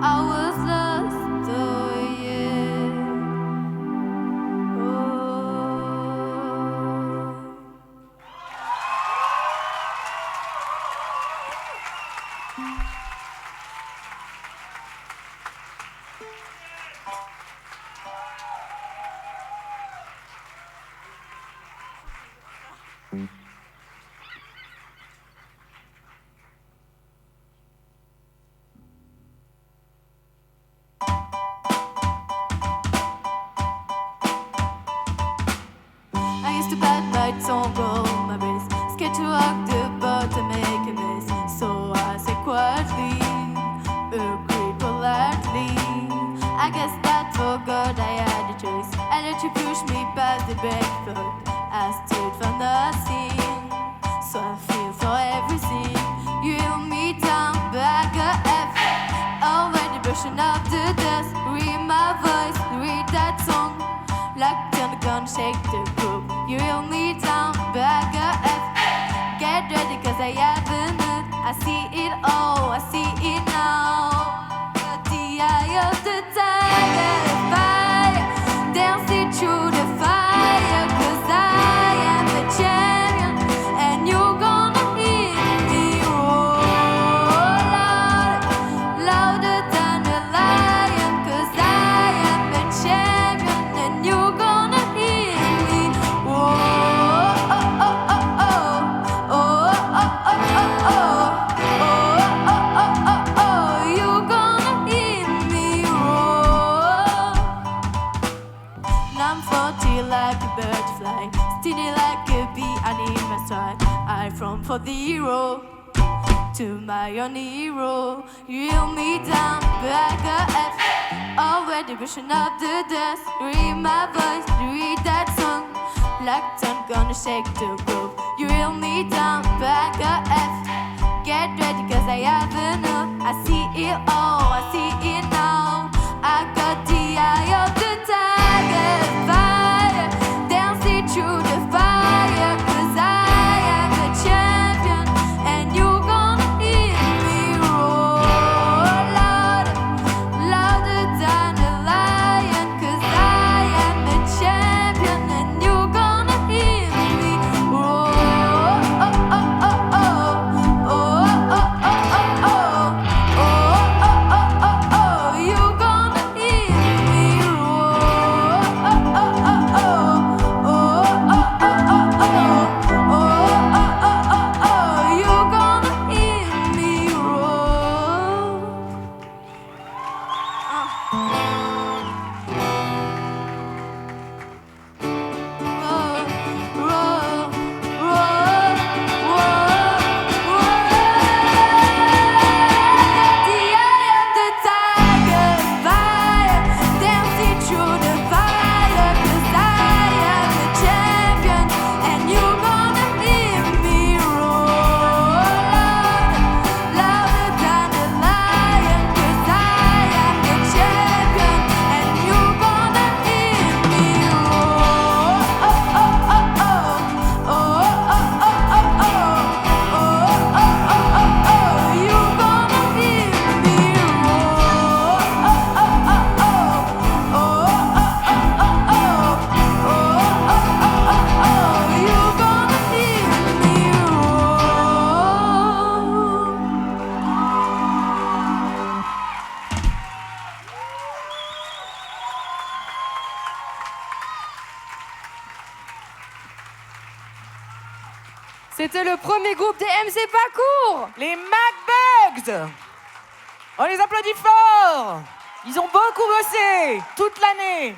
I was lost, oh yeah. I used to pat my tongue, roll my wrist, scared to walk the boat and make a mess. So I said quietly, agreed politely. I guess that for God I had a choice. I let you push me past the breakfast. I stood for nothing, so I feel for everything. You held me down, back a F. Already brushing off the dust. Read my voice, read that song. Locked on the gun, shake the group. You held me down, back a F. Get ready, cause I have enough. I see it all, I see it now. But the eye of the tiger, fire, dancing through the fire. Cause I am the champion, and you're gonna hear me roar loud, louder than a lion. Cause I am the champion, and you're gonna hear me roar. Oh, oh, oh, oh, oh, oh, oh, oh, oh, oh, oh, oh, oh, you're gonna hear me roar. Now I'm 40 like a bird fly, stingy like a bee, I need my stride. I from for the hero to my own hero. You held me down, back a F. Already brushing up the dust. Read my voice, read that song. Locked on, gonna shake the groove. You held me down, back a F. Get ready, cause I have enough. I see it all, I see it now. I got the eye of the tiger, fire, dancing through the fire. Cause I am the champion, and you're gonna hear me roar louder, louder than a lion. Cause I am the champion, and you're gonna hear me roar. Oh, oh, oh, oh, oh, oh, oh, oh, oh, oh, oh, oh, oh, oh, you're gonna hear me roar. Oh, oh, oh, oh, oh, oh, oh, oh, oh, oh, oh, you're gonna hear me roar. C'était le premier groupe des MC Parcours. Les MacBugs. On les applaudit fort. Ils ont beaucoup bossé toute l'année.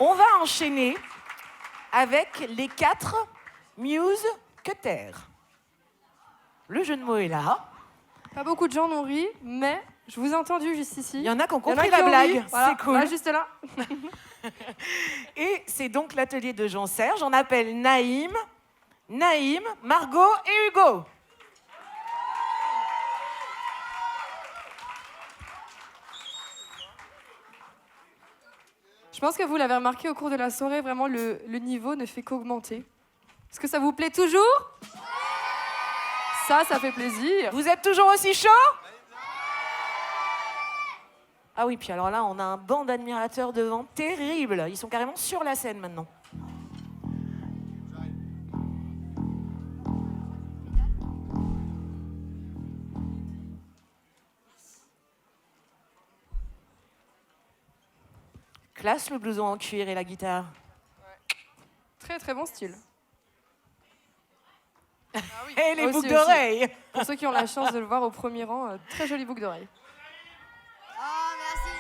On va enchaîner avec les 4 Musketeers. Le jeu de mots est là. Pas beaucoup de gens n'ont ri, mais je vous ai entendu juste ici. Il y en a qui ont Il y en a compris qui la ont blague. ri. Voilà, C'est cool. voilà, juste là. Et c'est donc l'atelier de Jean-Serge. On appelle Naïm, Margot et Hugo. Je pense que vous l'avez remarqué au cours de la soirée, vraiment le niveau ne fait qu'augmenter. Est-ce que ça vous plaît toujours? Ça fait plaisir. Vous êtes toujours aussi chaud? Ah oui, puis alors là, on a un banc d'admirateurs devant, terrible. Ils sont carrément sur la scène maintenant. Classe le blouson en cuir et la guitare. Très très bon style. Et les Aussi, boucles aussi. d'oreilles. Pour ceux qui ont la chance de le voir au premier rang, très jolie boucle d'oreille. Oh, merci.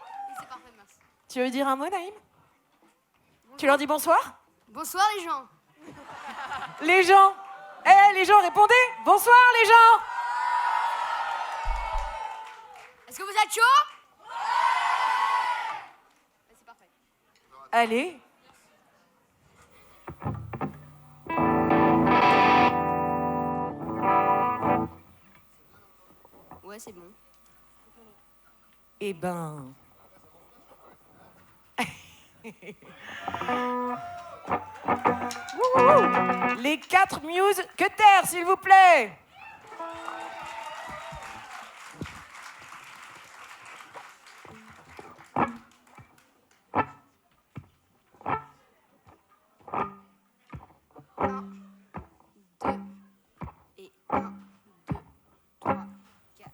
Oui, c'est parfait, merci. Tu veux dire un mot, Naïm? Tu leur dis bonsoir? Bonsoir, les gens. Les gens! Les gens, répondez! Bonsoir, les gens! Est-ce que vous êtes chaud? C'est parfait. Allez. Ouais, c'est bon. Eh ben... Wouhou. Les 4 mousquetaires, s'il vous plaît. Et 1, 2, 3, 4.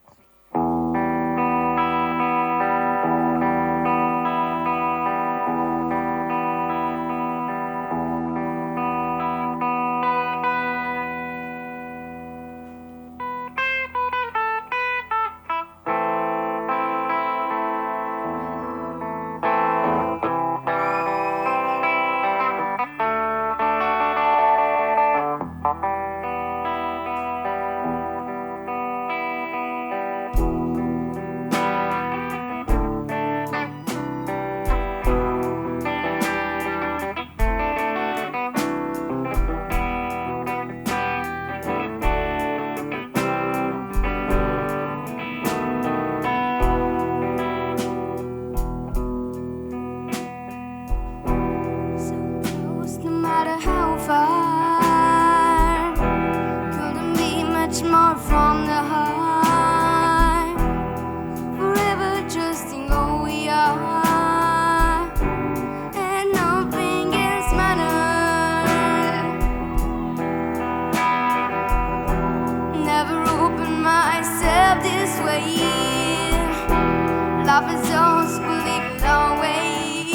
Life is yours, believe it always.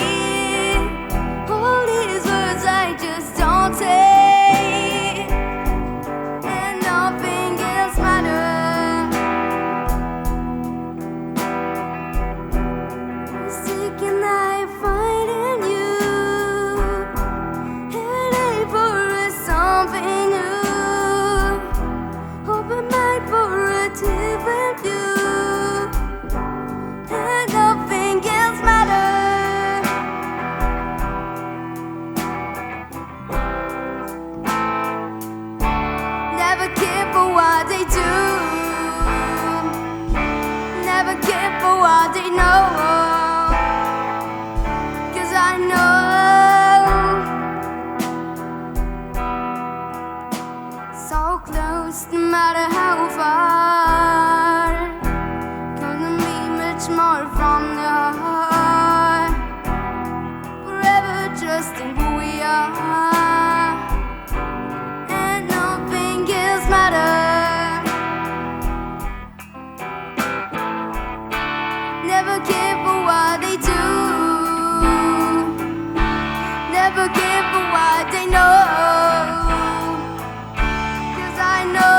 All these words I just don't say, and nothing else matters. Sick and I find in you, heading for something new, open mind for a different view. What they know, 'cause I know so close, no matter how far, couldn't be much more from the heart, forever trusting who we are, and nothing else matters. Never care for what they do, never care for what they know, 'cause I know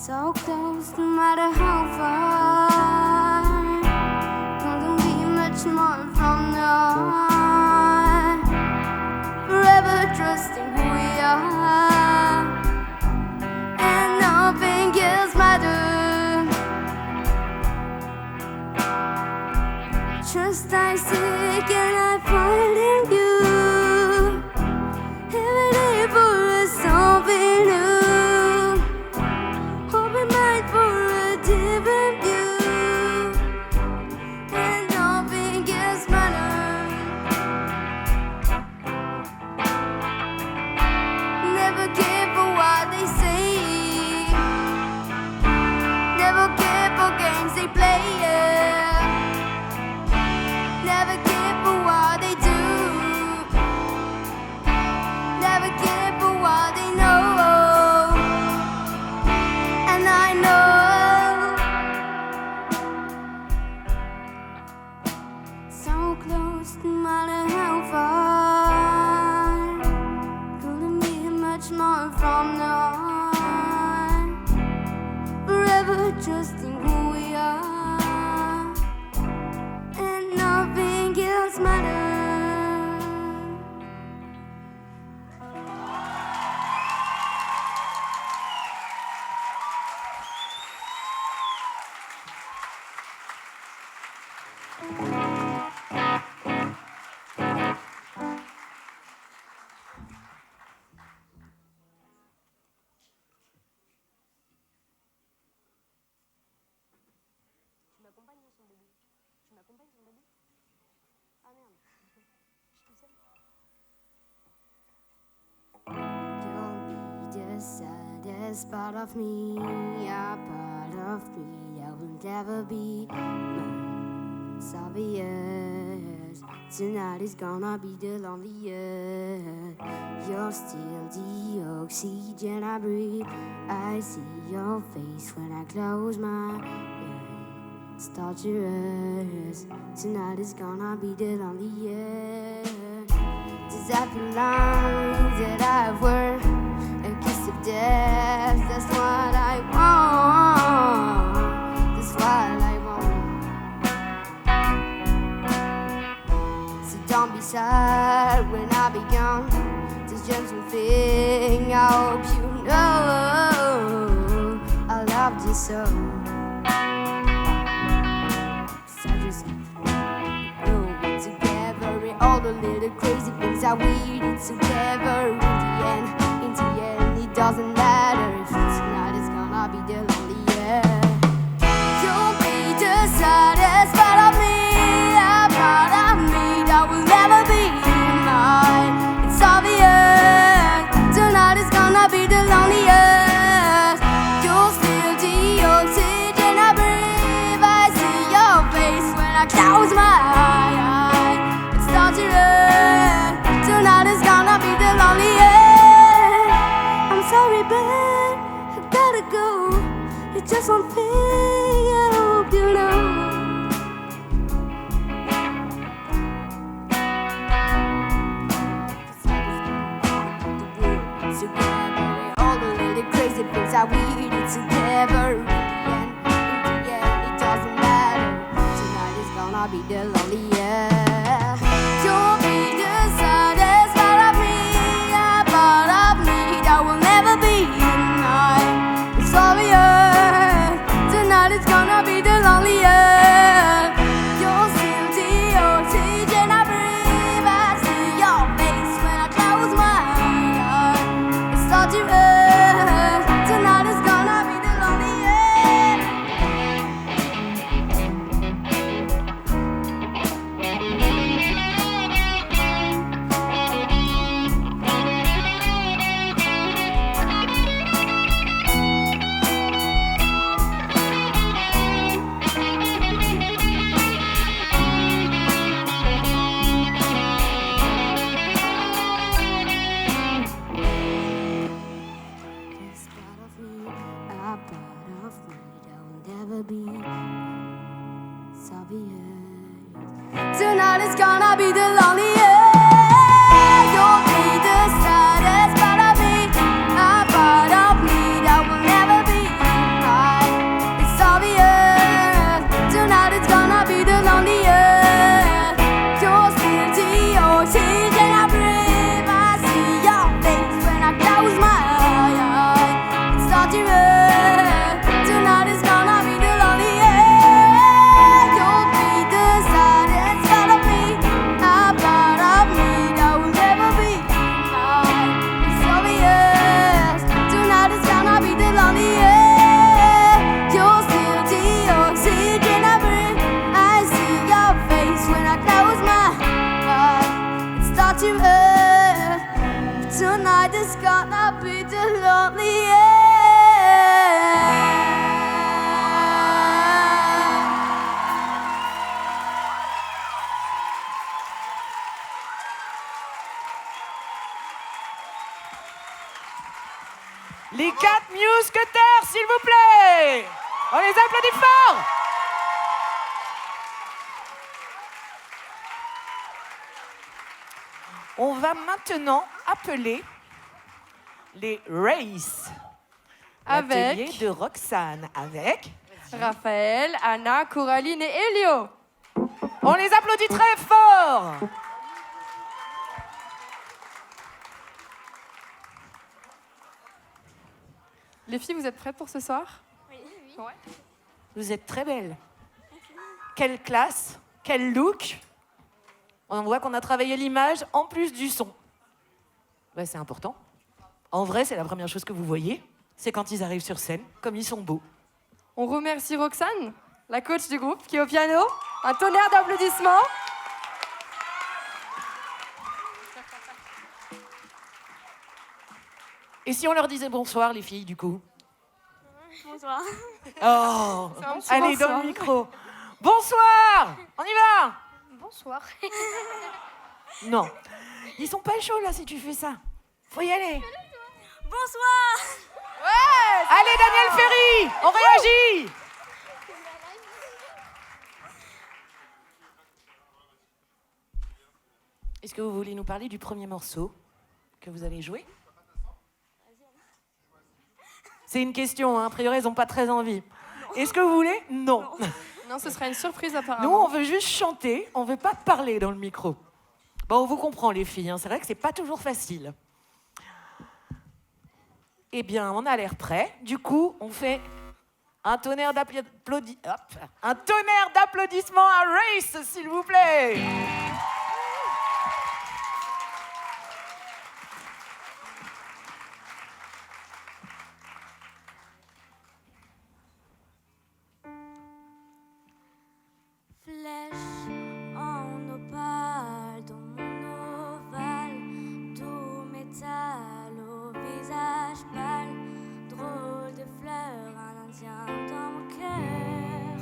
so close, no matter how far, couldn't be much more from the heart, forever trusting who we are, and nothing else matters. much more from now on. Forever trusting who we are, and nothing else matters. You'll be the saddest part of me, a part of me that will never be mine. It's obvious, tonight is gonna be the loneliest. You're still the oxygen I breathe. I see your face when I close my eyes. It's torturous, tonight is gonna be the loneliest. These happy lines that I've worn, a kiss of death, that's what I want. That's what I want. So don't be sad when I be gone. This gentle thing, I hope you know I loved you so. So just we're together in all the little crazy things that we did together. In the end, it doesn't matter if tonight is gonna be the loneliest. You'll be the saddest part of me, a part of me that will never be mine. It's obvious, tonight is gonna be the loneliest. You're still the oxygen I breathe. I see your face when I close my eyes. It's torturous, tonight is gonna be the loneliest. I'm sorry, but I gotta go. It's just one thing I hope you know. Together, all the little crazy things that we did together. In the end, it doesn't matter. Tonight is gonna be the loneliest. You'll be the saddest part of me, a part of me that will never be mine. It's obvious, tonight is gonna be the loneliest. You're still the oxygen I breathe. I see your face when I close my eyes. It's torturous, tonight is gonna be the loneliest. This part of me, a part of me that will never be it's obvious. Tonight is gonna be the loneliest. You'll be the saddest part of me, a part of me that will never be mine. It's obvious. Tonight is gonna be the loneliest. You're still the oxygen I breathe. I see your face when I close my eyes. It's torturous. Tonight is gonna be the loneliest. You'll be the saddest part of me, a part of me that will never be mine. It's obvious. Tonight is gonna be the loneliest. You're still the oxygen I breathe. I see your face when I close my eyes. It's torturous. Tonight is gonna be the loneliest. Les 4 mousquetaires, s'il vous plaît. On les applaudit fort. On va maintenant appeler les Race. Avec L'atelier de Roxane. Avec... Raphaël, Anna, Coraline et Elio. On les applaudit très fort. Les filles, vous êtes prêtes pour ce soir? Oui. Ouais. Vous êtes très belles. Quelle classe, quel look. On voit qu'on a travaillé l'image en plus du son. Ouais, c'est important. En vrai, c'est la première chose que vous voyez. C'est quand ils arrivent sur scène, comme ils sont beaux. On remercie Roxane, la coach du groupe, qui est au piano. Un tonnerre d'applaudissements. Et si on leur disait bonsoir, les filles, du coup? Bonsoir. Oh, C'est un petit allez, dans bonsoir. le micro. Bonsoir. On y va? Bonsoir. Non. Ils sont pas chauds, là, si tu fais ça. Faut y aller. Bonsoir. Allez, Daniel Ferry, on réagit. Est-ce que vous voulez nous parler du premier morceau que vous allez jouer? C'est une question, hein. A priori, ils n'ont pas très envie. Est-ce que vous voulez? Non. Non, ce sera une surprise Nous, apparemment. on veut juste chanter, on veut pas parler dans le micro. Bon, on vous comprend, les filles, hein. C'est vrai que c'est pas toujours facile. Eh bien, on a l'air prêts. Du coup, on fait un tonnerre d'applaudissements à Race, s'il vous plaît. Flèche en opale dans mon ovale, tout métal au visage pâle, drôle de fleur, un indien dans mon cœur.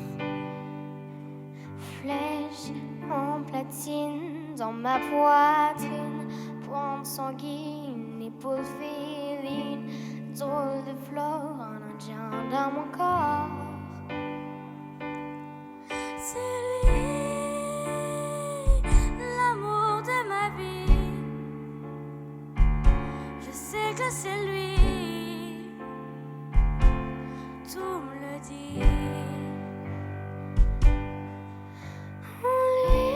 Flèche en platine dans ma poitrine, pointe sanguine, épaule féline, drôle de flore, un indien dans mon corps. C'est lui, l'amour de ma vie. Je sais que c'est lui, tout me le dit. En lui,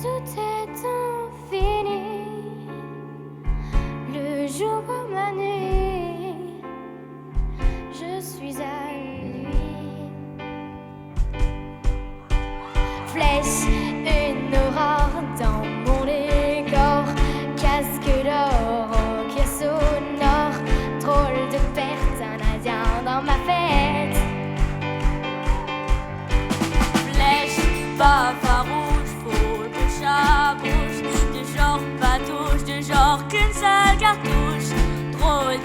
tout est infini, le jour comme la nuit, je suis à lui. Flèche, une aurore dans mon décor, casque d'or, qui sonore, drôle de perte, un indien dans ma fête. Flèche, pas farouche, faut de chat bouche, de genre patouche, de genre qu'une seule cartouche, drôle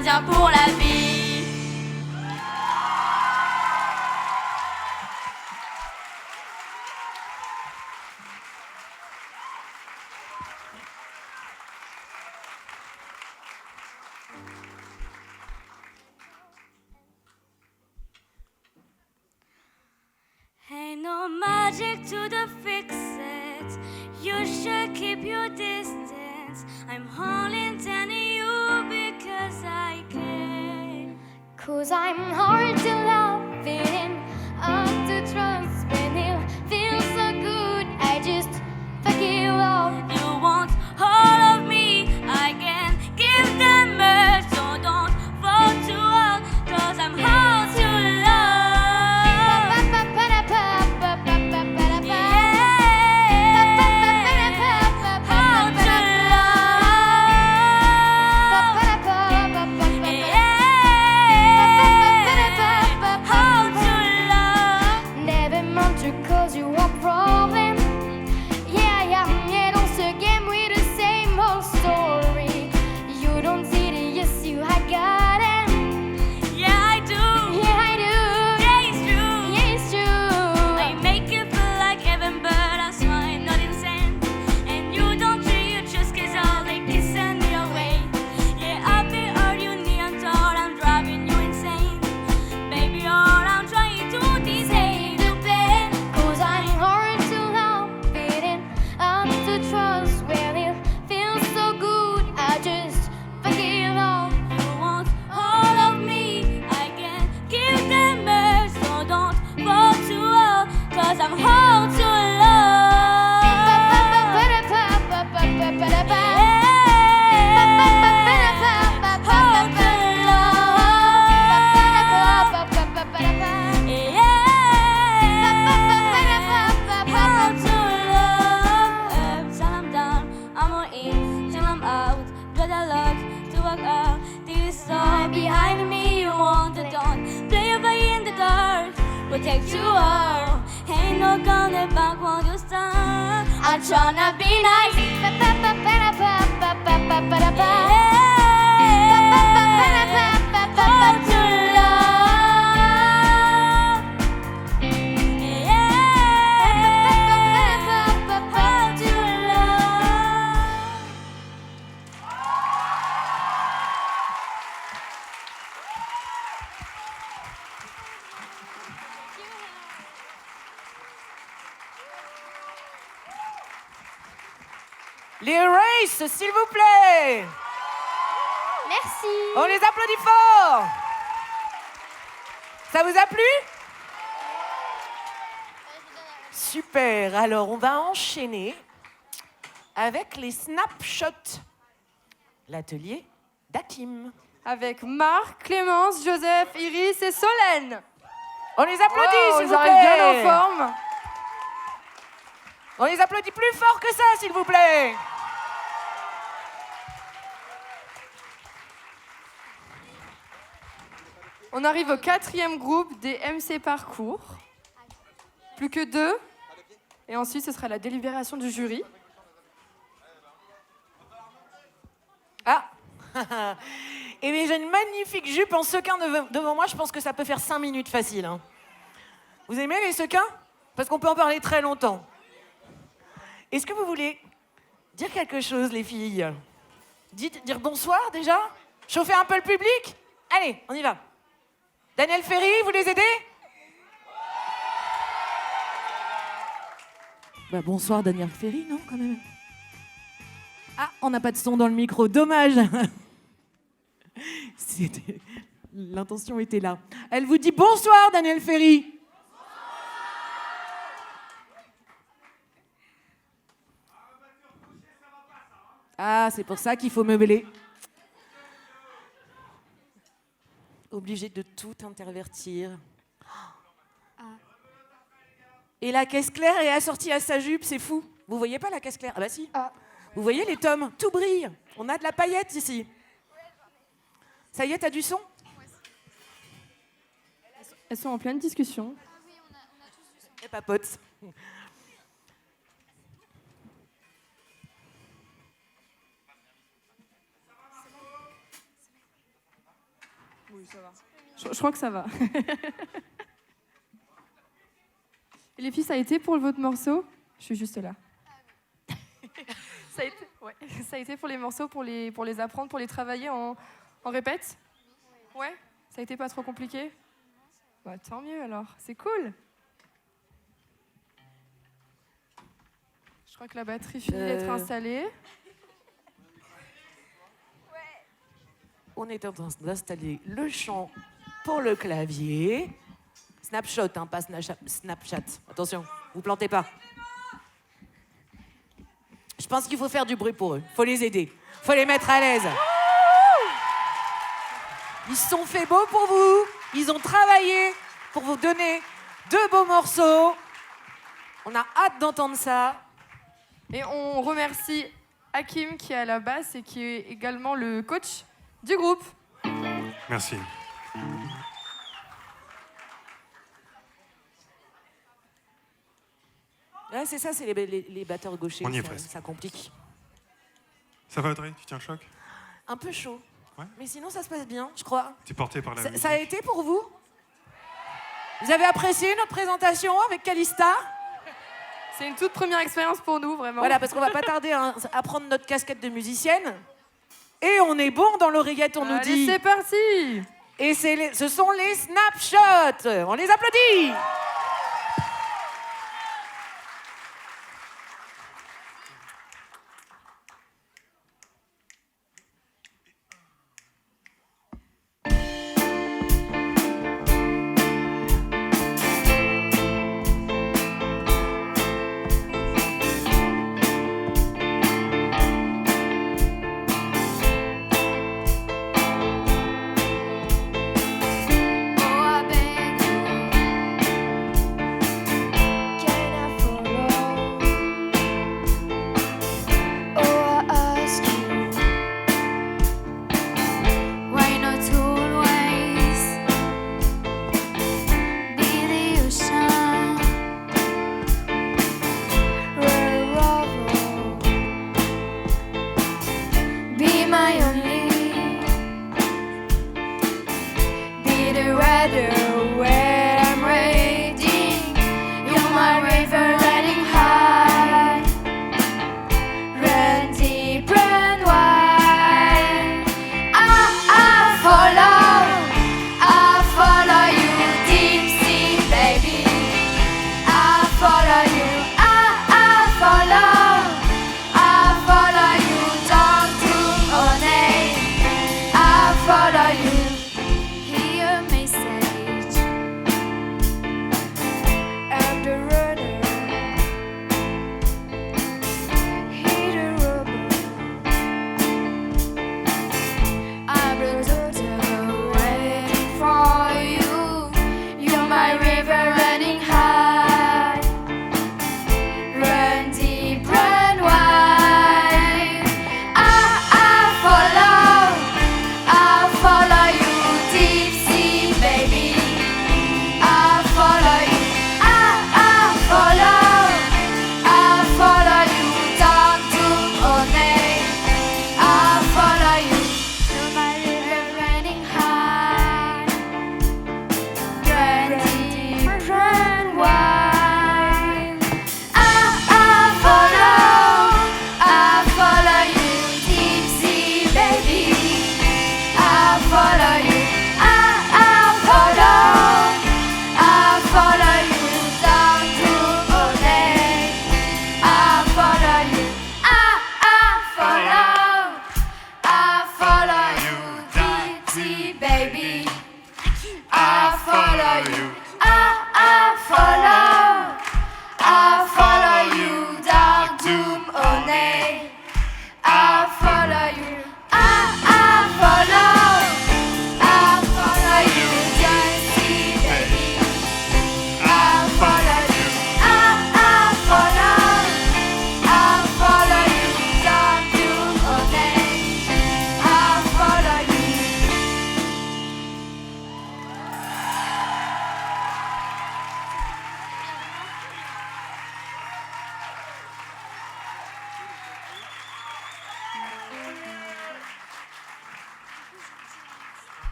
Indien pour la vie. Ain't no magic to the fix it. You should keep your distance. I'm only telling you because I care. 'Cause I'm hard to love, feeling hard to trust. When it feels so good, I just fuck you up. You want all of me, I can give them much. So don't fall too hard, 'cause I'm hard to love. Never meant to cause you a problem. Yeah, yeah, dans ce game we the same old story. You don't see the yes you I got it. Yeah, I do. Yeah, I do. Yeah, it's true. Yeah, it's true. I make you feel like heaven, but I swear I'm not insane. And you don't treat you just 'cause all they kiss and me away. Yeah, I've been all you need until I'm driving you insane. Baby, all I'm trying to do is hate the pain. 'Cause I'm hard to love, feeling hard to trust. When it feels so good, I just forgive all. You want all of me, I can give them much. So don't fall too hard, 'cause I'm hard to love. Till I'm down, I'm all in, till I'm out. Got a lot to work out. This song behind me, you want the dawn. Play it by in the dark, will take too hard. Ain't no gonna back when you start. I'm tryna be nice. Hard to love. Hard to love. Les Race, s'il vous plaît. Merci. On les applaudit fort. Ça vous a plu? Super, alors on va enchaîner avec les snapshots. L'atelier d'Hakim. Avec Marc, Clémence, Joseph, Iris et Solène. On les applaudit, Oh, s'il ils vous arrivent plaît. bien en forme. On les applaudit plus fort que ça, s'il vous plaît. On arrive au 4e groupe des MC Parcours. Plus que 2. Et ensuite, ce sera la délibération du jury. Ah. Et mais j'ai une magnifique jupe en sequin devant moi. Je pense que ça peut faire 5 minutes facile. Hein. Vous aimez les sequins? Parce qu'on peut en parler très longtemps. Est-ce que vous voulez dire quelque chose, les filles? Dire bonsoir déjà? Chauffer un peu le public? Allez, on y va. Daniel Ferry, vous les aidez? Bah, bonsoir Daniel Ferry, non, quand même. Ah, on n'a pas de son dans le micro, dommage. L'intention était là. Elle vous dit bonsoir Daniel Ferry. Ah, c'est pour ça qu'il faut meubler. Obligé de tout intervertir. Et la caisse claire est assortie à sa jupe, c'est fou. Vous voyez pas la caisse claire? Ah bah si. Vous voyez les tomes? Tout brille. On a de la paillette ici. Ça y est, t'as du son? Elles sont en pleine discussion. Et papote. Oui, ça va. Je crois que ça va. Et les filles, ça a été pour votre morceau? Je suis juste là. Ça a été pour les morceaux, pour les apprendre, pour les travailler en répète? Ouais. Ça a été pas trop compliqué? Bah, tant mieux alors, c'est cool. Je crois que la batterie finit d'être installée. On est en train d'installer le chant pour le clavier. Snapshot, hein, pas Snapchat. Attention, vous plantez pas. Je pense qu'il faut faire du bruit pour eux. Faut les aider. Faut les mettre à l'aise. Ils se sont fait beaux pour vous. Ils ont travaillé pour vous donner 2 beaux morceaux. On a hâte d'entendre ça. Et on remercie Hakim qui est à la basse et qui est également le coach du groupe. Merci. Ouais, c'est ça, c'est les batteurs gauchers. On y est presque. Ça complique. Ça va, Audrey? Tu tiens le choc? Un peu chaud. Ouais. Mais sinon, ça se passe bien, je crois. T'es porté par la musique. Ça a été pour vous? Vous avez apprécié notre présentation avec Calista? C'est une toute première expérience pour nous, vraiment. Voilà, parce qu'on va pas tarder à prendre notre casquette de musicienne. Et on est bon dans l'oreillette, on nous Allez, dit. c'est parti! Et ce sont les snapshots. On les applaudit.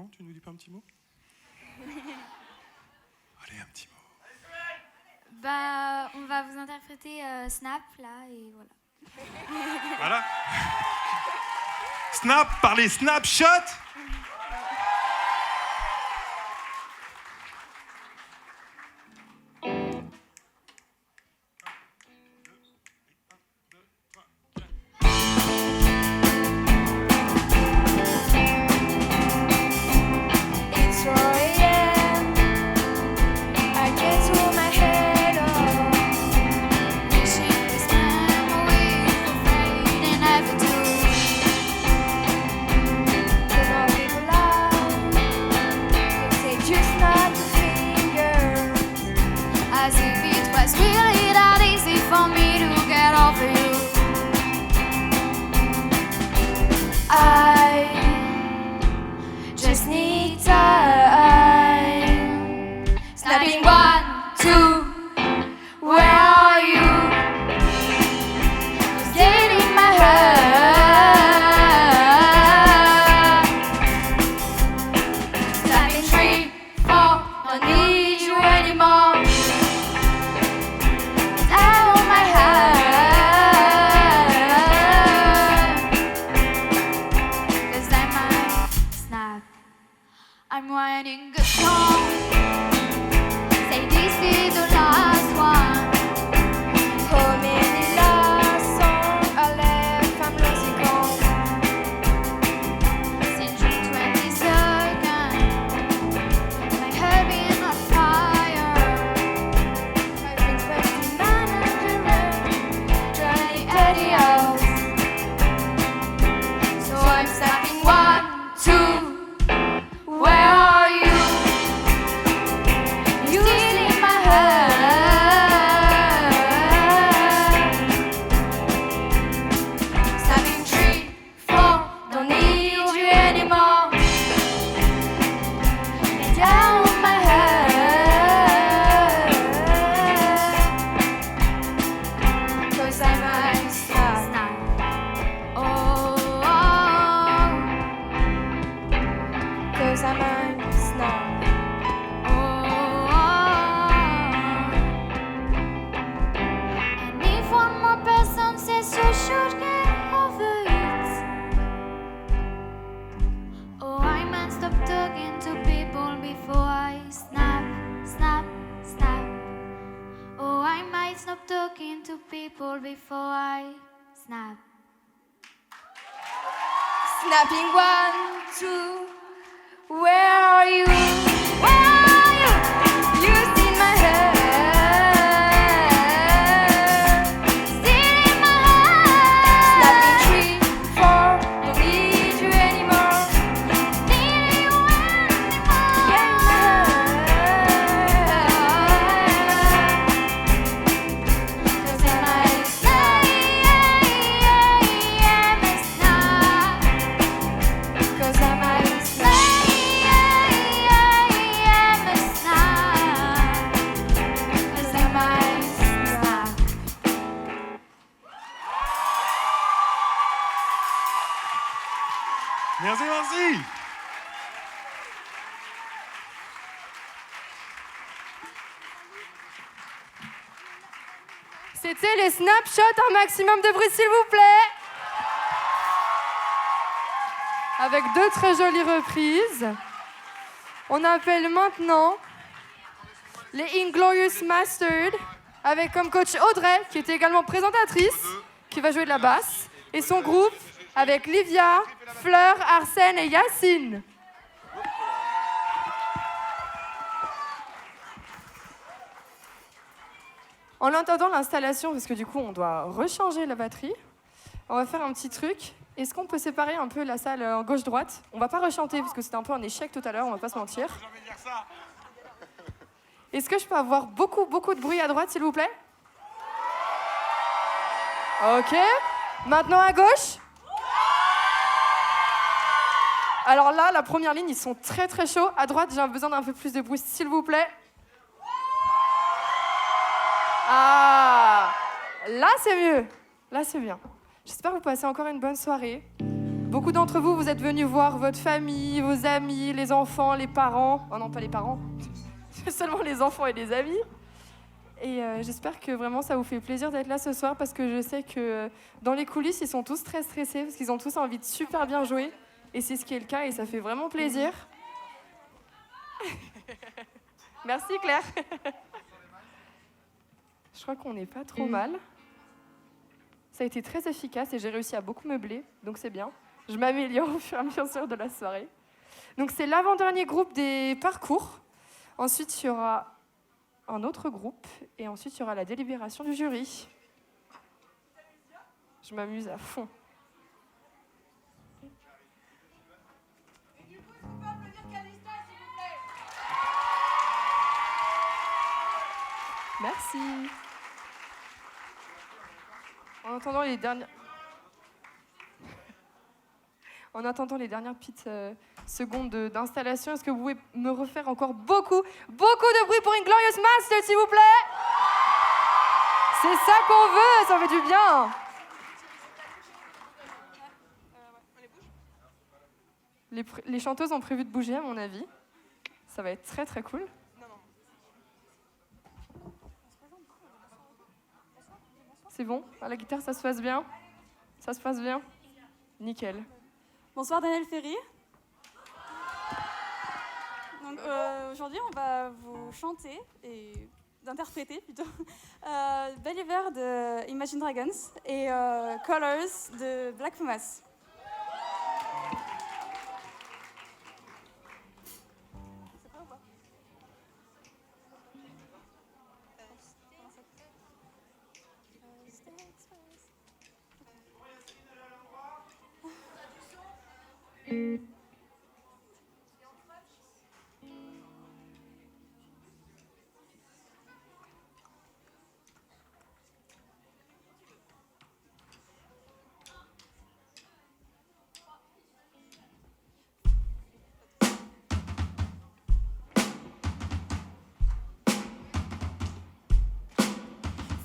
Non, tu nous dis pas un petit mot? Allez, un petit mot. Bah, on va vous interpréter Snap, là, et voilà. Voilà. Snap par les snapshots. It's 4 a.m. I can't hold my head up. Wishing this memory will fade and never do. Could not be alive. If they just snap the fingers, as if it was really that easy for me to get over you. I just need time. Snapping 1, 2, where are you? It's getting my heart. Snapping 3, 4, don't need you anymore. Down on my heart. 'Cause I might snap. I'm writing a song. Say this is the last one. How many last songs are left? I'm losing count. Since June 22nd, my head been on fire. I've been spending 980 hours. So I'm snapping 1, 2. Where are you? You still in my heart. Snapping 3, 4, don't need you anymore. And down my heart. 'Cause I might snap. Oh. 'Cause I might snap. And if one more person says you should get over it, oh, I might stop talking to people before I snap, snap, snap. Oh, I might stop talking to people before I snap. Snapping 1, 2. Where are you? Where are you? You still in my heart. Still in my heart. Snapping 3, 4, don't need you anymore. Need you anymore. Yeah, in my heart. 'Cause I might snap. 'Cause I might snap. Merci, merci. C'était les snapshots, un maximum de bruit s'il vous plaît. Avec 2 très jolies reprises. On appelle maintenant les Inglorious Masters, avec comme coach Audrey, qui était également présentatrice, qui va jouer de la basse, et son groupe avec Livia, Fleur, Arsène et Yacine. En attendant l'installation, parce que du coup on doit rechanger la batterie, on va faire un petit truc. Est-ce qu'on peut séparer un peu la salle en gauche-droite? On va pas rechanter parce que c'était un peu un échec tout à l'heure, on va pas se mentir. Est-ce que je peux avoir beaucoup de bruit à droite s'il vous plaît? Ok. Maintenant à gauche. Alors là, la première ligne, ils sont très chauds. À droite, j'ai besoin d'un peu plus de bruit s'il vous plaît. Ah, là c'est mieux. Là c'est bien. J'espère que vous passez encore une bonne soirée. Beaucoup d'entre vous, vous êtes venus voir votre famille, vos amis, les enfants, les parents. Oh non, pas les parents, seulement les enfants et les amis. Et j'espère que vraiment ça vous fait plaisir d'être là ce soir parce que je sais que dans les coulisses, ils sont tous très stressés parce qu'ils ont tous envie de super bien jouer. Et c'est ce qui est le cas et ça fait vraiment plaisir. Merci Claire. Je crois qu'on n'est pas trop mal. Ça a été très efficace et j'ai réussi à beaucoup meubler, donc c'est bien. Je m'améliore au fur et à mesure de la soirée. Donc c'est l'avant-dernier groupe des parcours. Ensuite, il y aura un autre groupe et ensuite, il y aura la délibération du jury. Je m'amuse à fond. Merci. En attendant les dernières petites secondes d'installation, est-ce que vous pouvez me refaire encore beaucoup de bruit pour Inglorious Master, s'il vous plaît? C'est ça qu'on veut, ça fait du bien. Les chanteuses ont prévu de bouger, à mon avis. Ça va être très très cool. C'est bon? À la guitare, ça se passe bien? Ça se passe bien? Nickel. Bonsoir Daniel Ferry. Donc, aujourd'hui, on va vous chanter et d'interpréter plutôt Believer de Imagine Dragons et Colors de Black Pumas.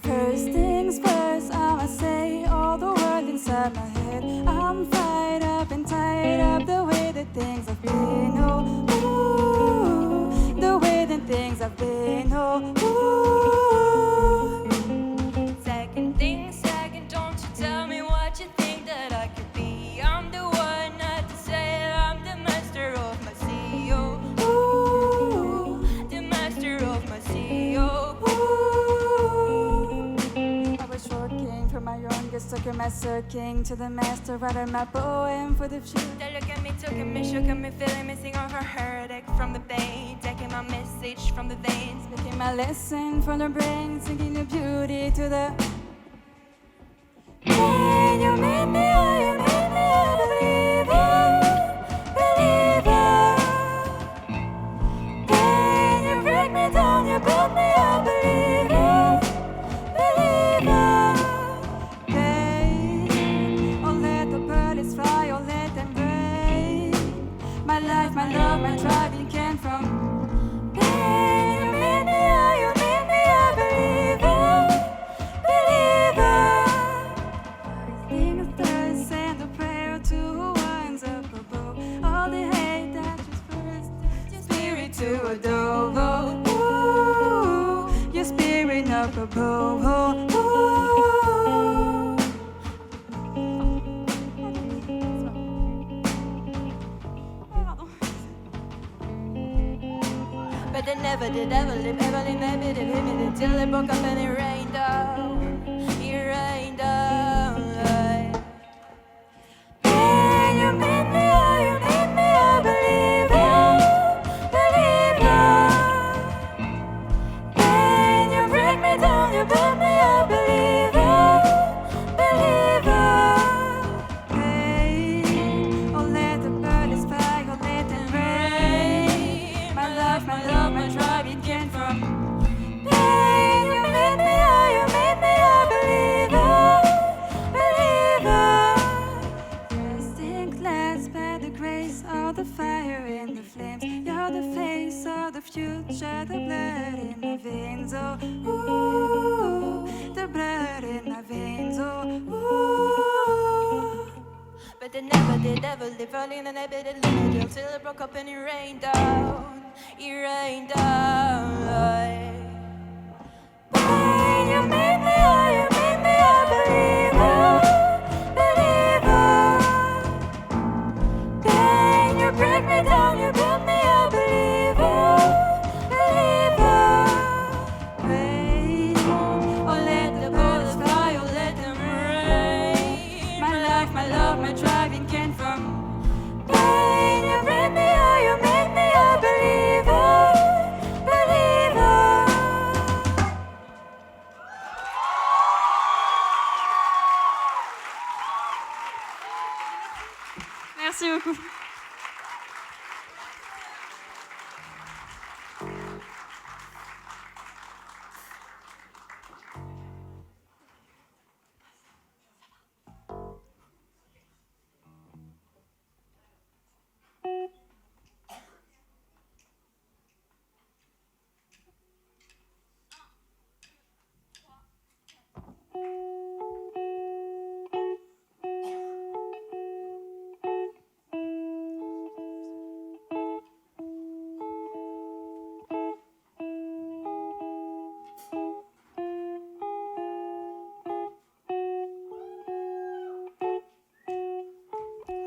First things first, I'ma say all the words inside my head. I'm fired up and tired of the way that things have been. Oh, ooh, the way that things have been. Oh, ooh. Second thing, second, don't you tell me what you think that I could be. I'm the one not to say I'm the master of my CEO. Ooh, The master of my CEO. from my youngest, took a master king to the master, writer my poem for the future. They look at me, took at me, shook at me, feeling missing on her headache from the pain, taking my message from the veins, Making my lesson from the brain, singing the beauty to the. When you meet me, oh, you meet me, I believe it. When you break me down, you build me, I believe it. Oh, let the birds fly, oh, let them rain. My life, my love, my driving came from. Your spirit up above. but they never did ever live, maybe they limited till they broke up and it rained down, it rained down. When you meet me, oh, you meet me, I believe it. When you break me down, you build me, I believe it. Hey, oh, let the birds fly, oh, let them rain. My love, my drive, it came from. When you meet me, devil, they fell in and I bet it lived jail till it broke up and it rained down. It rained down. Pain, you made me, oh, you made me a believer, believer. Pain, you break me down, you built me a believer, believer. Pain, oh, let the bullets fly, oh, let them rain. My life, my love, my driving came from pain. You break me, oh, you made me a believer, believer. Merci beaucoup.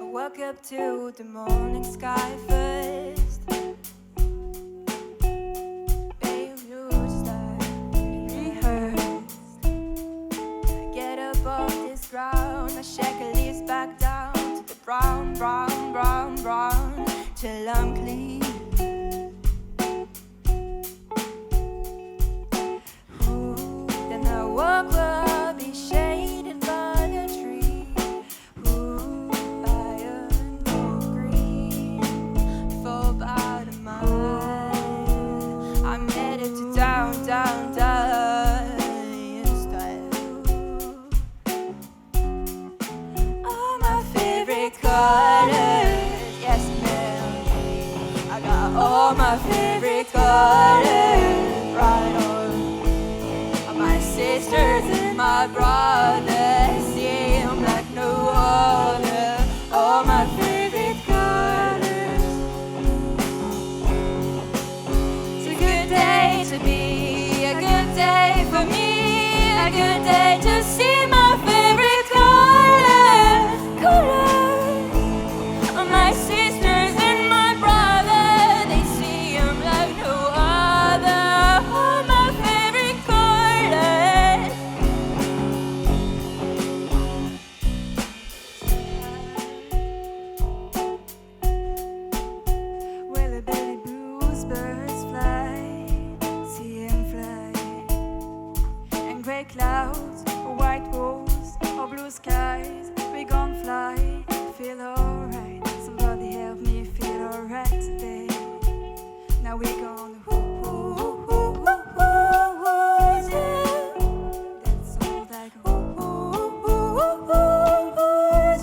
I woke up to the morning sky first. Babe, you just like rehearsed. I get up off this ground, I shake a leaves back down to the brown, brown, brown, brown, till I'm clean. Ooh, then I woke up, be shaded by the tree. Ooh, by a new green, for about a mile. I'm headed to down, down, down style. All my favorite colors, yes ma'am. I got all my favorite colors right on. My sisters and my brothers seem like no other. All my favorite colors. It's a good day to be, a good day for me, a good day to see my favorite colors. Colors. My sisters and my brother, they see 'em like no other. All my favorite colors. Where the belly blues birds fly, see 'em fly. And gray clouds, or white walls, or blue skies, we gon' fly, feel alright. Somebody help me feel alright today. Now we gonna yeah. That sounds like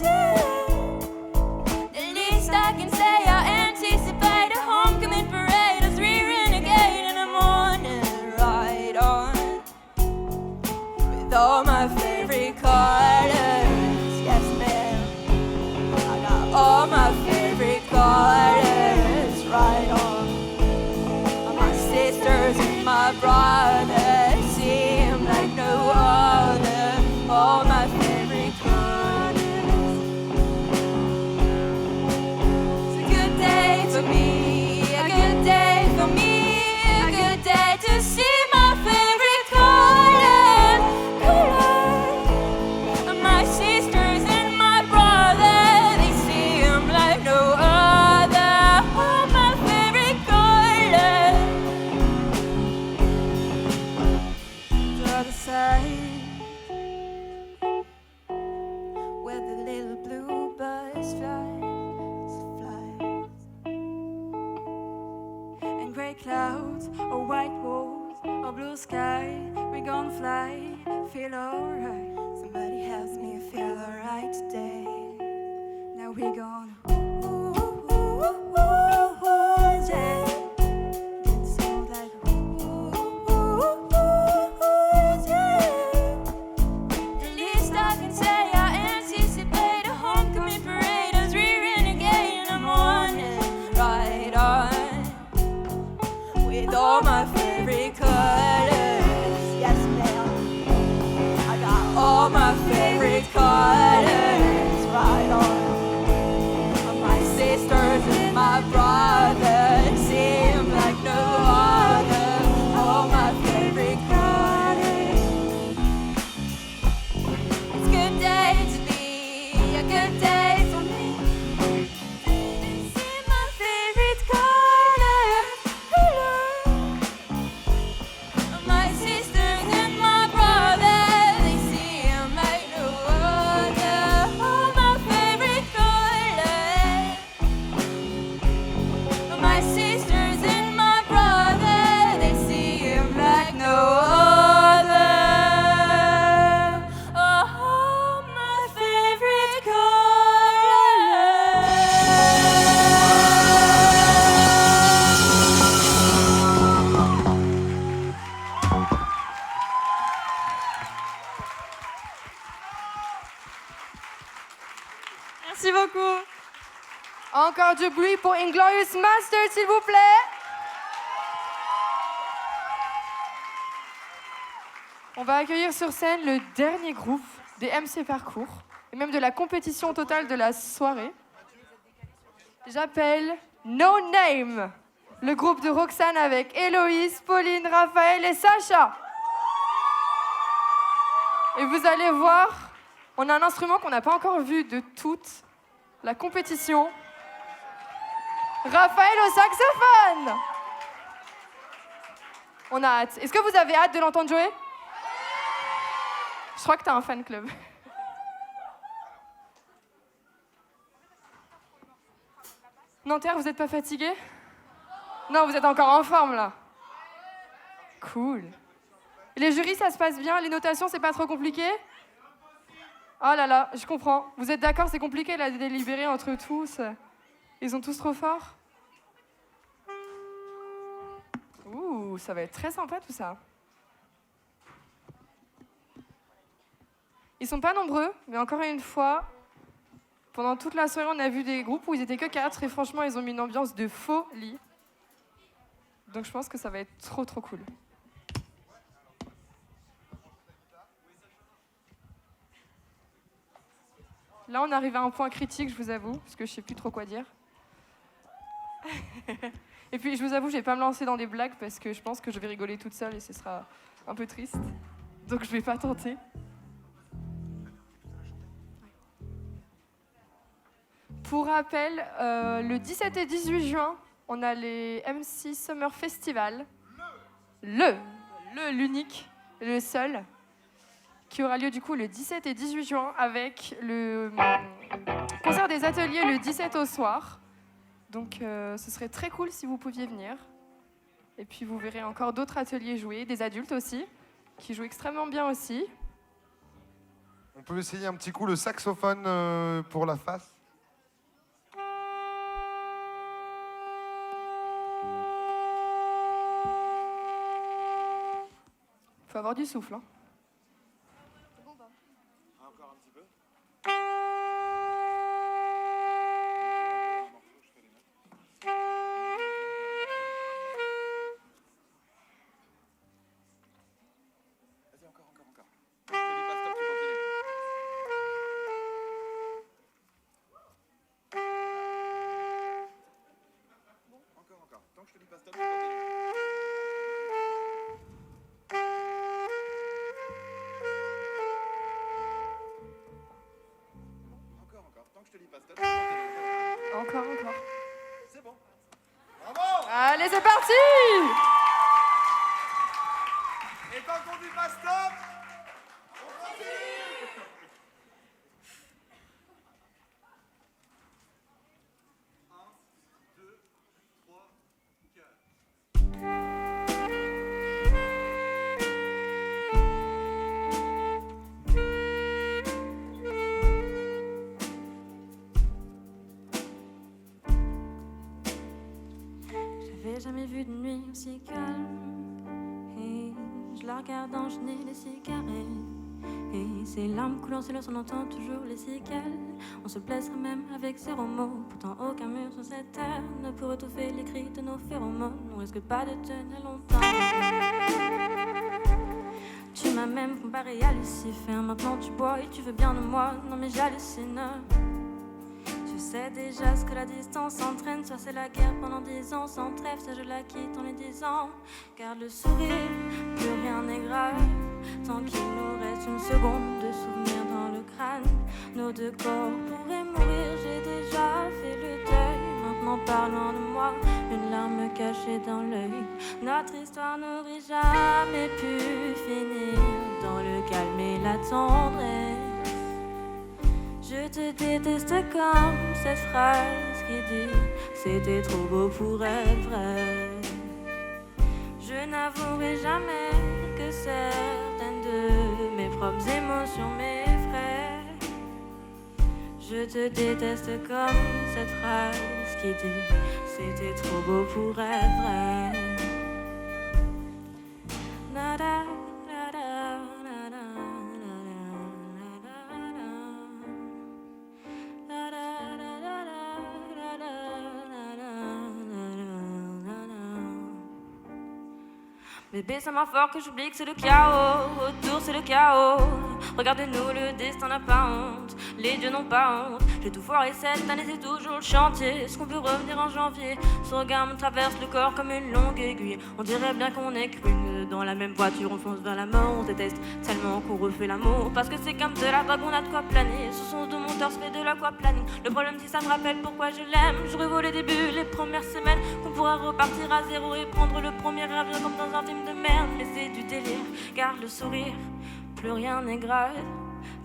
yeah. The least I can say, I anticipate a homecoming parade as we renegade in the morning. Right on with all my favorite colors. Yes, ma'am. I got all my favorite colors right on. My sisters and my brothers seem like no other. All my favorite colors. It's a good day for me, a good day for me, a good day to see my favorite colors. Colors. My sisters and my brother, they see 'em like no other. All my favorite colors. the other side. Where the little blue birds fly. And gray clouds, or white walls, or blue sky, we gon' fly, feel alright. Somebody helps me feel alright today. Now we gonna Yeah. get sound like Yeah. The least I can say, I anticipate a homecoming parade as we Merci beaucoup. Encore du bruit pour Inglorious Master, s'il vous plaît. On va accueillir sur scène le dernier groupe des MC Parcours et même de la compétition totale de la soirée. J'appelle No Name, le groupe de Roxane avec Héloïse, Pauline, Raphaël et Sacha. Et vous allez voir, on a un instrument qu'on n'a pas encore vu de toute la compétition. Raphaël au saxophone. On a hâte. Est-ce que vous avez hâte de l'entendre jouer? Je crois que t'as un fan club. Nanterre, vous n'êtes pas fatigué? Non, vous êtes encore en forme là. Cool. Et les jurys, ça se passe bien? Les notations, c'est pas trop compliqué? Oh là là, je comprends. Vous êtes d'accord, c'est compliqué là de délibérer entre tous. Ils sont tous trop forts. Ouh, ça va être très sympa tout ça. Ils sont pas nombreux, mais encore une fois, pendant toute la soirée, on a vu des groupes où ils étaient que 4 et franchement, ils ont mis une ambiance de folie. Donc je pense que ça va être trop trop cool. Là, on arrive à un point critique, je vous avoue, parce que je sais plus trop quoi dire. Et puis, je vous avoue, je vais pas me lancer dans des blagues parce que je pense que je vais rigoler toute seule et ce sera un peu triste. Donc je vais pas tenter. Pour rappel, le 17 et 18 juin, on a les MC Summer Festival. L'unique, le seul, qui aura lieu du coup le 17 et 18 juin avec le concert des ateliers le 17 au soir. Donc ce serait très cool si vous pouviez venir. Et puis vous verrez encore d'autres ateliers jouer, des adultes aussi, qui jouent extrêmement bien aussi. On peut essayer un petit coup le saxophone pour la face. Faut avoir du souffle, hein. Encore un petit peu. Vas-y, encore. Je te dis pas stop, tu continues. Encore. Tant que je te dis pas stop, tu continues. Tant que je te dis pas stop, tu continues. Encore. C'est bon. Bravo! Allez, c'est parti! Et tant qu'on dit pas stop, on continue! J'avais jamais vu de nuit aussi calme. Et je la regarde enchaîner les cigarettes. Et ses larmes coulant sur on entend toujours les séquelles. On se blesserait même avec zéro mot. Pourtant aucun mur sur cette terre ne pourrait étouffer les cris de nos phéromones. On risque pas de tenir longtemps. Tu m'as même comparé à Lucifer. Maintenant tu bois et tu veux bien de moi. Non mais j'hallucine. Je sais déjà ce que la distance entraîne. Soit c'est la guerre pendant 10 ans sans trêve. Ça je la quitte en lui disant garde le sourire, plus rien n'est grave. Tant qu'il nous reste une seconde de souvenir dans le crâne. Nos deux corps pourraient mourir, j'ai déjà fait le deuil. Maintenant parlant de moi, une larme cachée dans l'œil. Notre histoire n'aurait jamais pu finir dans le calme et la tendresse. Je te déteste comme cette phrase qui dit c'était trop beau pour être vrai. Je n'avouerai jamais que certaines de mes propres émotions m'effraient. Je te déteste comme cette phrase qui dit c'était trop beau pour être vrai. Nada. Da da Bébé, ça m'a fort que j'oublie que c'est le chaos. Autour, c'est le chaos. Regardez-nous, le destin n'a pas honte. Les dieux n'ont pas honte. J'ai tout foiré cette année, c'est toujours le chantier. Est-ce qu'on peut revenir en janvier? Ce regard me traverse le corps comme une longue aiguille. On dirait bien qu'on est qu'une. Dans la même voiture, on fonce vers la mort. On déteste tellement qu'on refait l'amour. Parce que c'est comme de la vague, on a de quoi planer. Ce son de mon torse fait de l'aquaplaning. Le problème, si ça me rappelle pourquoi je l'aime. Je revois les débuts, les premières semaines. Qu'on pourra repartir à zéro et prendre le premier avion comme dans un film de merde. Mais c'est du délire, garde le sourire. Plus rien n'est grave.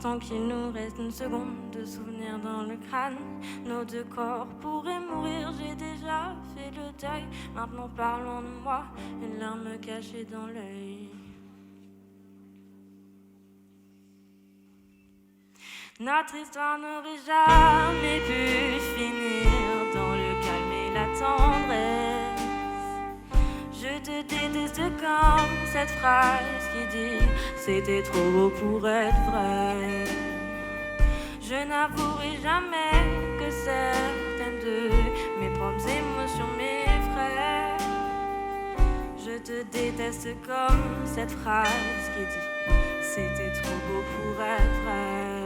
Tant qu'il nous reste une seconde de souvenir dans le crâne. Nos deux corps pourraient mourir, j'ai déjà fait le deuil. Maintenant parlons de moi, une larme cachée dans l'œil. Notre histoire n'aurait jamais pu finir dans le calme et la tendresse. Je te déteste comme cette phrase qui dit c'était trop beau pour être vrai. Je n'avouerai jamais que certaines de mes propres émotions m'effraient. Je te déteste comme cette phrase qui dit c'était trop beau pour être vrai.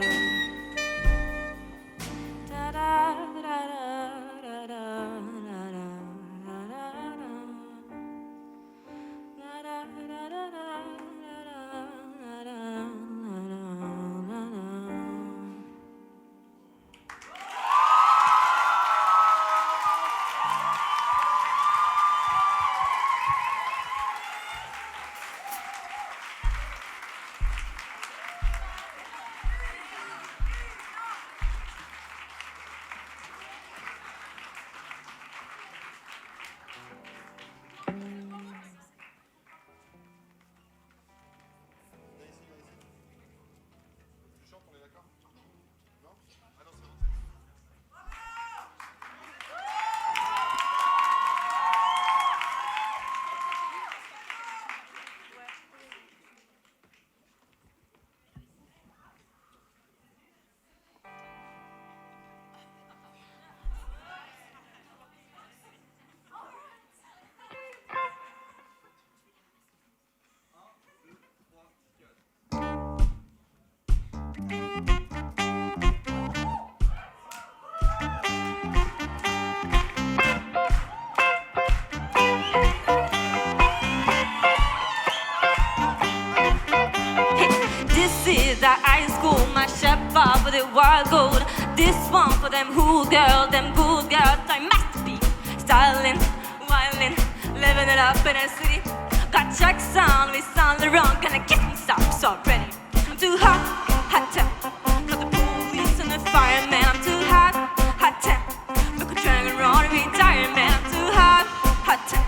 For the wild gold, this one for them good girls, I'm masterpiece, styling, wilding, living it up in a city. Got checks on, we sound the wrong, gonna get me stops already. I'm too hot, hot temp, got the police and the fireman. I'm too hot, hot temp, look a dragon run to retire, man. I'm too hot, hot temp,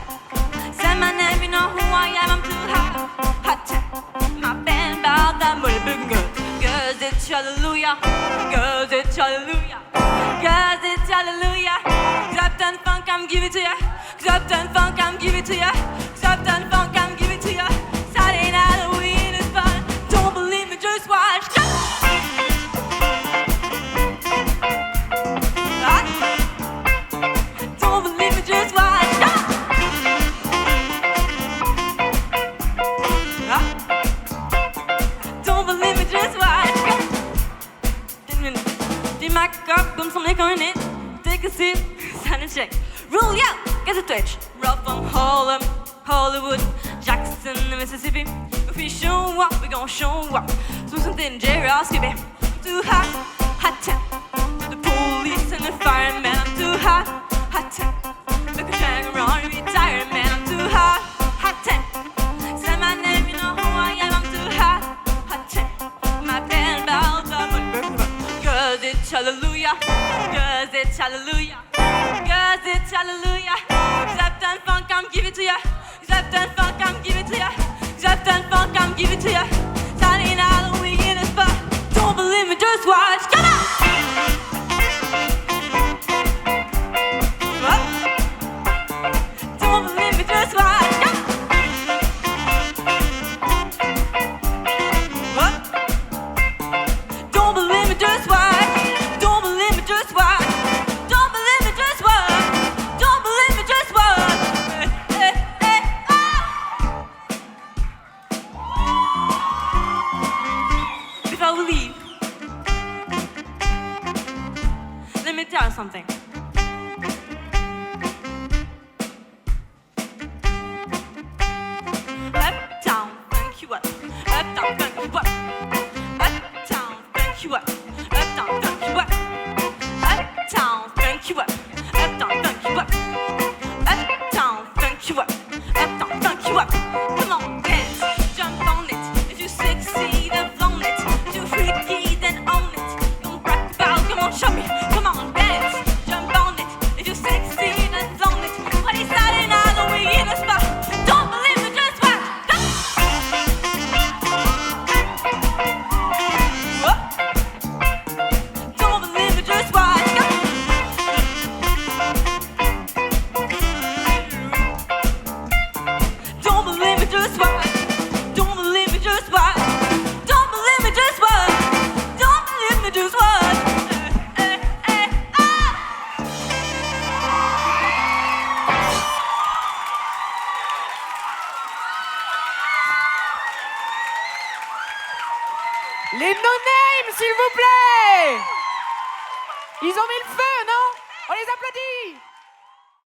say my name, you know who I am. I'm too hot, hot temp, my band about that mulligan girl. Cause it's hallelujah, cause it's hallelujah, cause it's hallelujah. Uptown funk, I'm give it to ya. Uptown funk, I'm give it to ya. Uptown funk, I'm give it to ya. Saturday night Halloween is fun. Don't believe me, just watch. Don't believe me, just watch. Don't believe me, just watch. Mac up, comme son nez comme un nez. Take a sip, sound check. Roll out, get a twitch. Roll from Harlem, Hollywood, Jackson, Mississippi. If we show up, we gon' show up. So something Jerry, I'll skip it. Too hot, hot temp. The police and the fireman. I'm too hot, hot temp. Look a dragon run, retire, man. I'm too hot, hot temp. Say my name, you know who I am. I'm too hot, hot temp. My band bows up. Cause it's hallelujah, cause it's hallelujah, cause it's hallelujah. Uptown funk, I'm give it to ya. Uptown funk, I'm give it to ya. Uptown funk, I'm give it to ya. Saturday night Halloween is fun. Don't believe me, just watch. Come on. Don't believe me, just watch. Don't believe me, just watch. tell you something. Uptown, funk you up. Uptown, funk you up. Uptown, funk you up. Uptown, funk you up. Uptown, funk you up. Uptown, funk you up. Uptown, funk you up. Uptown, funk you up. Come on, dance, jump on it. If you sexy, then flaunt it. If you freaky, then own it. Don't brag about, come on, show me. Come on, dance, jump on it. If you sexy, then flaunt it. What is that in all the way in the spot? Don't believe me, just watch. Don't believe me, just watch. Don't believe me, just watch. Don't believe me, just watch. Don't believe me, just watch. Don't believe me, just watch. Les no-names, s'il vous plaît! Ils ont mis le feu, non? On les applaudit!